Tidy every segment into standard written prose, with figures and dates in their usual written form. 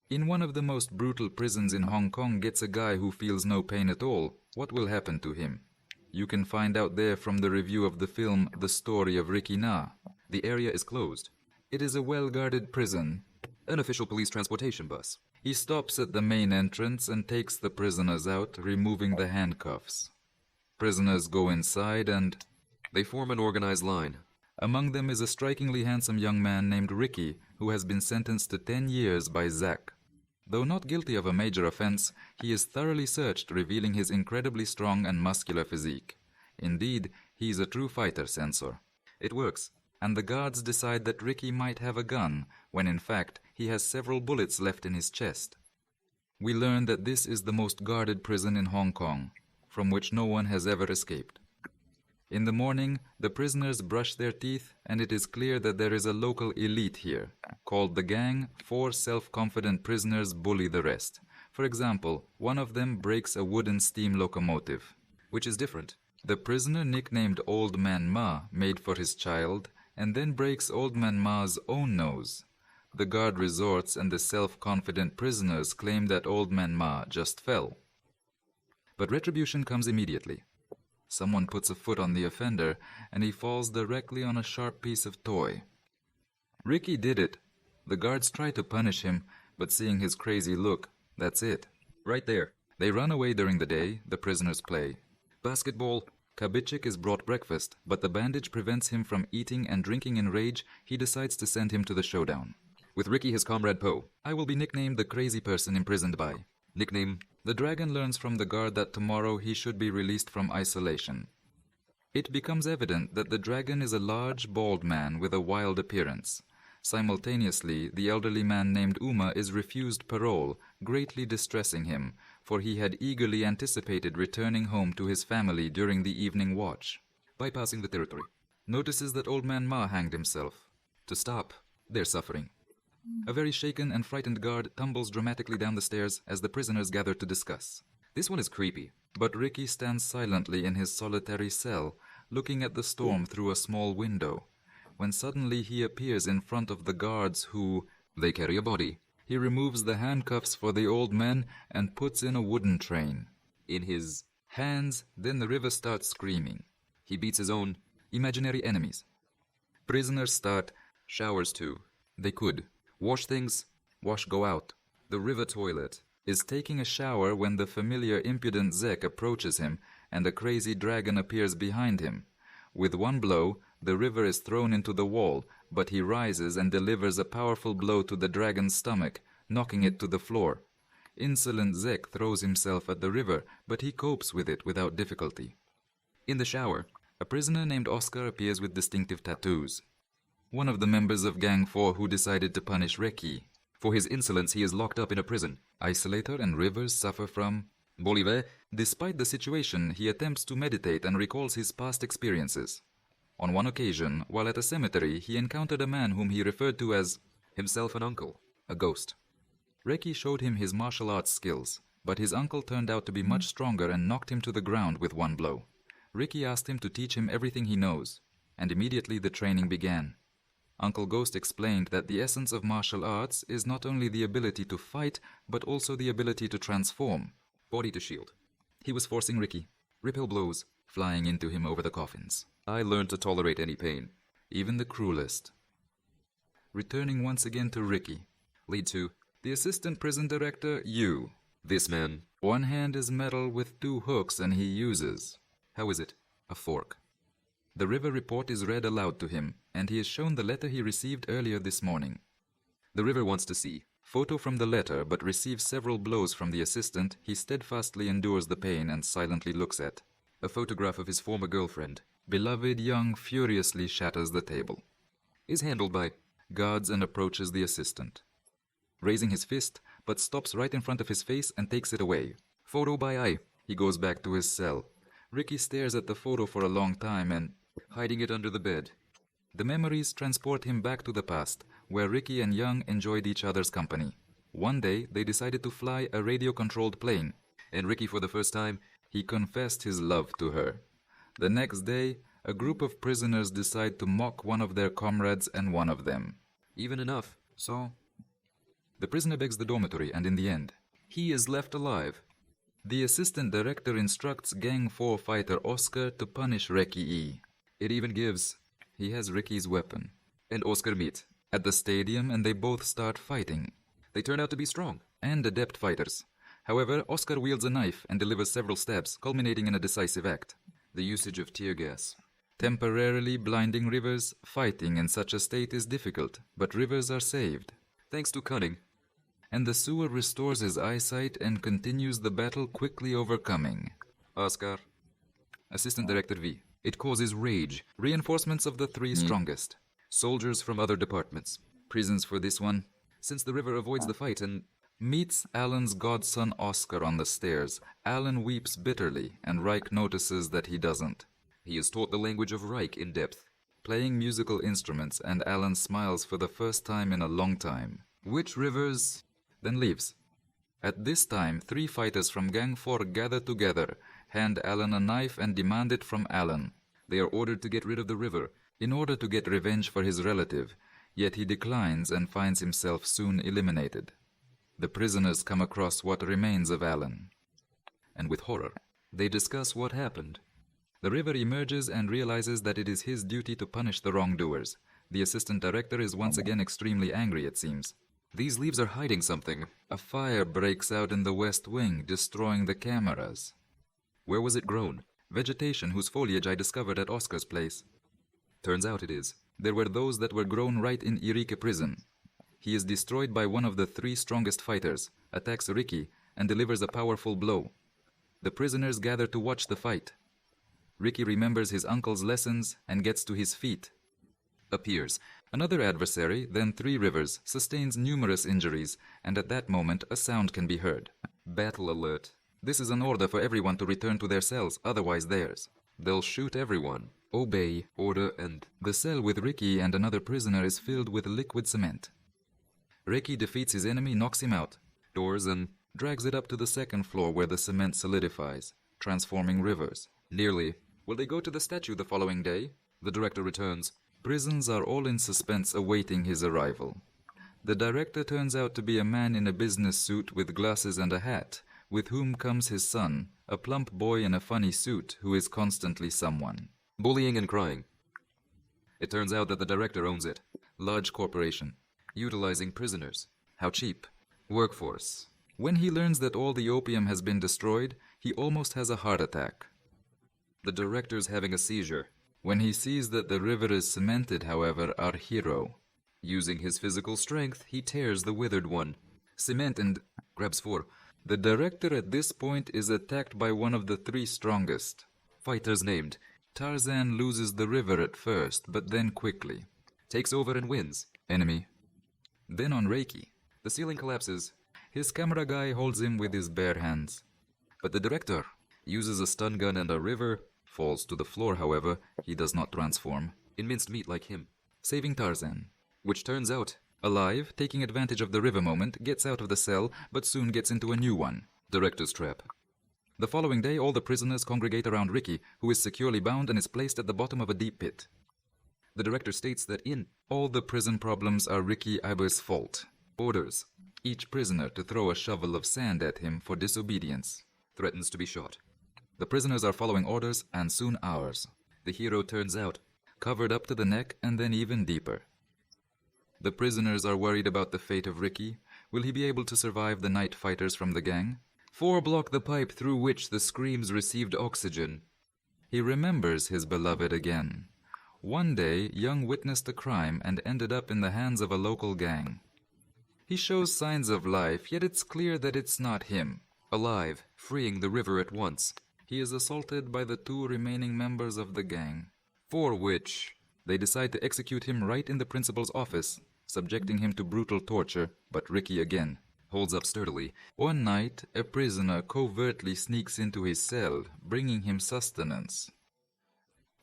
In one of the most brutal prisons in Hong Kong gets a guy who feels no pain at all. What will happen to him? You can find out there from the review of the film The Story of Ricky Na. The area is closed. It is a well-guarded prison. An official police transportation bus. He stops at the main entrance and takes the prisoners out, removing the handcuffs. Prisoners go inside and they form an organized line. Among them is a strikingly handsome young man named Ricky, who has been sentenced to 10 years by Zach. Though not guilty of a major offense, he is thoroughly searched, revealing his incredibly strong and muscular physique. Indeed, he is a true fighter, Censor. It works. And the guards decide that Ricky might have a gun, when in fact he has several bullets left in his chest. We learn that this is the most guarded prison in Hong Kong, from which no one has ever escaped. In the morning, the prisoners brush their teeth, and it is clear that there is a local elite here. Called the Gang, 4 self-confident prisoners bully the rest. For example, one of them breaks a wooden steam locomotive. Which is different. The prisoner nicknamed Old Man Ma made for his child, and then breaks Old Man Ma's own nose. The guard resorts, and the self-confident prisoners claim that Old Man Ma just fell. But retribution comes immediately. Someone puts a foot on the offender, and he falls directly on a sharp piece of toy. Ricky did it. The guards try to punish him, but seeing his crazy look, that's it. Right there. They run away during the day, the prisoners play. Basketball. Kabichik is brought breakfast, but the bandage prevents him from eating, and drinking in rage, he decides to send him to the showdown. With Ricky his comrade Poe. I will be nicknamed the crazy person imprisoned by. Nickname. The dragon learns from the guard that tomorrow he should be released from isolation. It becomes evident that the dragon is a large, bald man with a wild appearance. Simultaneously, the elderly man named Uma is refused parole, greatly distressing him, for he had eagerly anticipated returning home to his family during the evening watch. Bypassing the territory. Notices that Old Man Ma hanged himself. To stop their suffering. A very shaken and frightened guard tumbles dramatically down the stairs as the prisoners gather to discuss. This one is creepy. But Ricky stands silently in his solitary cell, looking at the storm through a small window, when suddenly he appears in front of the guards who... They carry a body. He removes the handcuffs for the old man and puts in a wooden train. In his hands, then the river starts screaming. He beats his own imaginary enemies. Prisoners start showers too. They could. Wash things. Wash go out. The river toilet is taking a shower when the familiar impudent Zek approaches him and a crazy dragon appears behind him. With one blow, the river is thrown into the wall, but he rises and delivers a powerful blow to the dragon's stomach, knocking it to the floor. Insolent Zek throws himself at the river, but he copes with it without difficulty. In the shower, a prisoner named Oscar appears with distinctive tattoos. One of the members of Gang 4 who decided to punish Ricky. For his insolence, he is locked up in a prison. Isolator and Rivers suffer from Bolivar. Despite the situation, he attempts to meditate and recalls his past experiences. On one occasion, while at a cemetery, he encountered a man whom he referred to as himself an uncle, a ghost. Ricky showed him his martial arts skills, but his uncle turned out to be much stronger and knocked him to the ground with one blow. Ricky asked him to teach him everything he knows, and immediately the training began. Uncle Ghost explained that the essence of martial arts is not only the ability to fight, but also the ability to transform. Body to shield. He was forcing Ricky. Ripple blows, flying into him over the coffins. I learned to tolerate any pain. Even the cruelest. Returning once again to Ricky. Lead to the assistant prison director, you. This man. One hand is metal with 2 hooks and he uses. How is it? A fork. The river report is read aloud to him, and he is shown the letter he received earlier this morning. The river wants to see. Photo from the letter, but receives several blows from the assistant. He steadfastly endures the pain and silently looks at. A photograph of his former girlfriend. Beloved Young furiously shatters the table. Is handled by guards and approaches the assistant. Raising his fist, but stops right in front of his face and takes it away. Photo by eye. He goes back to his cell. Ricky stares at the photo for a long time and hiding it under the bed. The memories transport him back to the past, where Ricky and Young enjoyed each other's company. One day, they decided to fly a radio-controlled plane. And Ricky, for the first time, he confessed his love to her. The next day, a group of prisoners decide to mock one of their comrades and one of them. Even enough. So, The prisoner begs the dormitory, and in the end, he is left alive. the assistant director instructs Gang 4 fighter Oscar to punish Reki E. It even gives. He has Ricky's weapon And Oscar meet. at the stadium, and they both start fighting, They turn out to be strong. and adept fighters. However, Oscar wields a knife and delivers several stabs, culminating in a decisive act. The usage of tear gas. Temporarily blinding Rivers, fighting in such a state is difficult, but Rivers are saved. Thanks to cunning. And the sewer restores his eyesight and continues the battle, quickly overcoming. Oscar. Assistant Director V. It causes rage. Reinforcements of the three strongest. Soldiers from other departments. Prisons for this one. Since the river avoids the fight and Meets Alan's godson Oscar on the stairs. Alan weeps bitterly, and Reich notices that he doesn't. he is taught the language of Reich in depth. Playing musical instruments, and Alan smiles for the first time in a long time. Which Rivers then leaves. At this time, 3 fighters from Gang 4 gather together, hand Alan a knife and demand it from Alan. They are ordered to get rid of the river. In order to get revenge for his relative, yet he declines and finds himself soon eliminated. The prisoners come across what remains of Alan, And with horror, they discuss what happened. the river emerges and realizes that it is his duty to punish the wrongdoers. The assistant director is once again extremely angry, it seems. These leaves are hiding something. A fire breaks out in the west wing, destroying the cameras. Where was it grown? Vegetation whose foliage I discovered at Oscar's place. Turns out it is. There were those that were grown right in Irike prison. He is destroyed by one of the 3 strongest fighters, attacks Ricky, and delivers a powerful blow. The prisoners gather to watch the fight. Ricky remembers his uncle's lessons and gets to his feet. Appears. Another adversary, then 3 Rivers, sustains numerous injuries, and at that moment a sound can be heard. Battle alert. This is an order for everyone to return to their cells, otherwise theirs. They'll shoot everyone. Obey. Order and The cell with Ricky and another prisoner is filled with liquid cement. Ricky defeats his enemy, knocks him out, doors and drags it up to the 2nd floor where the cement solidifies, transforming Rivers. nearly. Will they go to the statue the following day? The director returns. Prisons are all in suspense awaiting his arrival. The director turns out to be a man in a business suit with glasses and a hat, with whom comes his son, a plump boy in a funny suit who is constantly someone. Bullying and crying. It turns out that the director owns it. Large corporation. Utilizing prisoners. How cheap. Workforce. When he learns that all the opium has been destroyed, he almost has a heart attack. The director's having a seizure. When he sees that the river is cemented, however, our hero, Using his physical strength, he tears the withered one. cement and Grabs 4. the director at this point is attacked by one of the 3 strongest. Fighters named. Tarzan loses the river at first, but then quickly. Takes over and wins. Enemy. Then on Reiki, The ceiling collapses. his camera guy holds him with his bare hands. But the director uses a stun gun and a river. Falls to the floor, however, he does not transform, In minced meat like him. saving Tarzan. Which turns out Alive, taking advantage of the river moment, gets out of the cell, but soon gets into a new one. director's trap. The following day, all the prisoners congregate around Ricky, who is securely bound and is placed at the bottom of a deep pit. The director states that in All the prison problems are Ricky Iber's fault. orders Each prisoner to throw a shovel of sand at him for disobedience. threatens to be shot. The prisoners are following orders, and soon ours. The hero turns out Covered up to the neck and then even deeper. The prisoners are worried about the fate of Ricky. Will he be able to survive the night fighters from the gang? 4 block the pipe through which the screams received oxygen. He remembers his beloved again. One day, Young witnessed a crime and ended up in the hands of a local gang. He shows signs of life, yet it's clear that it's not him. alive, freeing the river at once. He is assaulted by the 2 remaining members of the gang, For which they decide to execute him right in the principal's office, subjecting him to brutal torture, but Ricky again holds up sturdily. One night, a prisoner covertly sneaks into his cell, bringing him sustenance.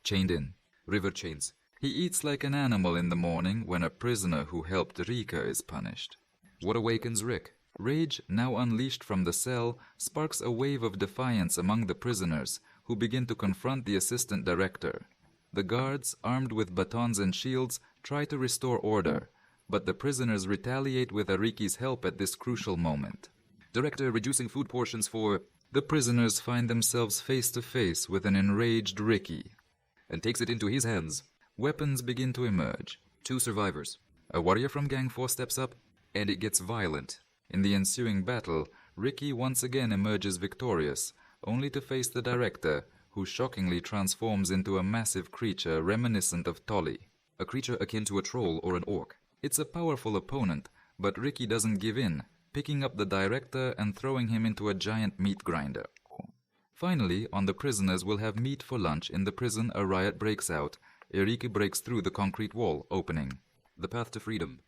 Chained in. River chains. He eats like an animal in the morning when a prisoner who helped Rika is punished. What awakens Rick? Rage, now unleashed from the cell, sparks a wave of defiance among the prisoners, who begin to confront the assistant director. The guards, armed with batons and shields, try to restore order, but the prisoners retaliate with Ariki's help at this crucial moment. Director reducing food portions for... The prisoners find themselves face to face with an enraged Ricky. and takes it into his hands. Weapons begin to emerge. 2 survivors. A warrior from Gang 4 steps up, And it gets violent. In the ensuing battle, Ricky once again emerges victorious, only to face the director, who shockingly transforms into a massive creature reminiscent of Tolly. A creature akin to a troll or an orc. It's a powerful opponent, but Ricky doesn't give in, picking up the director and throwing him into a giant meat grinder. Finally, on the prisoners will have meat for lunch. In the prison, a riot breaks out. Eriki breaks through the concrete wall, opening. The path to freedom.